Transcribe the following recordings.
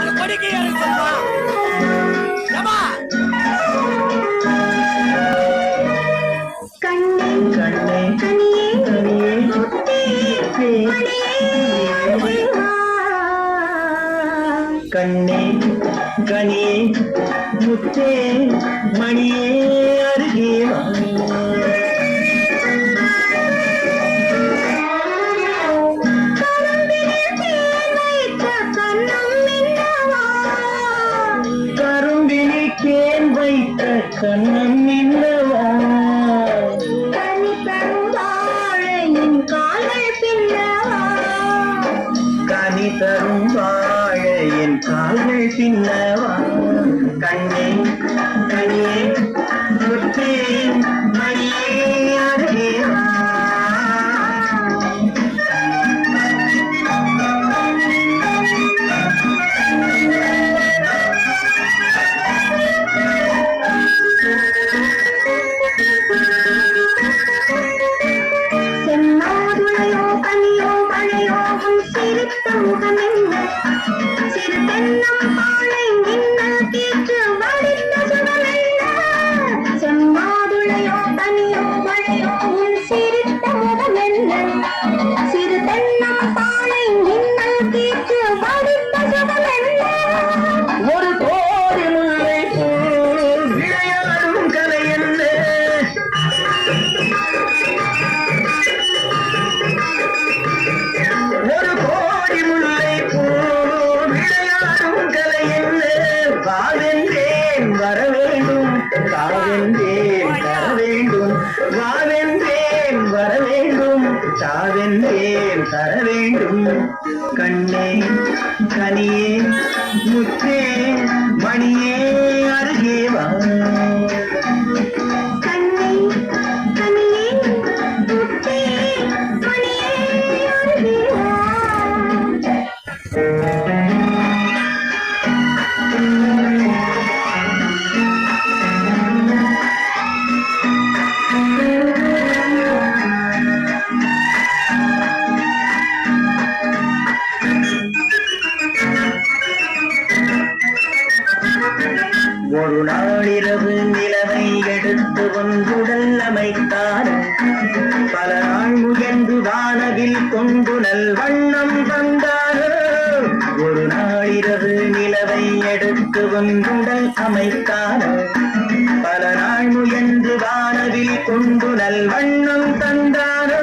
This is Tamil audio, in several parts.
கொடிக்கு இருக்குமா கண்ணே கனியே முத்தே மணியே அருகே கரும்பினி கேன் வைத்த கண்ணம் என்னவா கனி தரும் வாழையின் கால்கள் பின்னவா கண்ணே கனியே முத்தே மணியே அருகே ஒரு கோடி முல்லை விளையாடும் கலை என்ன ஒரு கோடி முல்லை விளையாடும் கலை என்ன வாவென்றேன் வர வேண்டும் தாவென்றேன் தர வேண்டும் வாவென்றேன் வர வேண்டும் தாவென்றேன் தர வேண்டும் கண்ணே கனியே முத்தே மணியே அருகே வா கண்ணே கனியே முத்தே மணியே அருகே வா ஒரு நாளிரவு நிலவை எடுத்து ஒன்றுடல் அமைத்தார் பல நாள் முயன்று வானவில் கொண்டு நல் வண்ணம் தந்தார் ஒரு நாளிரவு நிலவை எடுத்து ஒன்றுடல் அமைத்தார் பல நாள் முயன்று வானவில் கொண்டு நல் வண்ணம் தந்தார்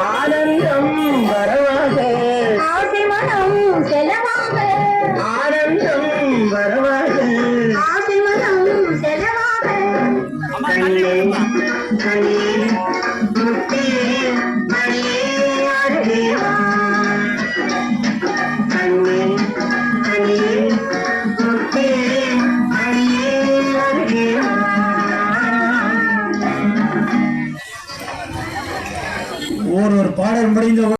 ஆனந்தம் வரவாக ஆசை மனம் செலவாக ஆனந்தம் வரவாக ஆசை மனம் செலவாக கண்ணே கண்ணே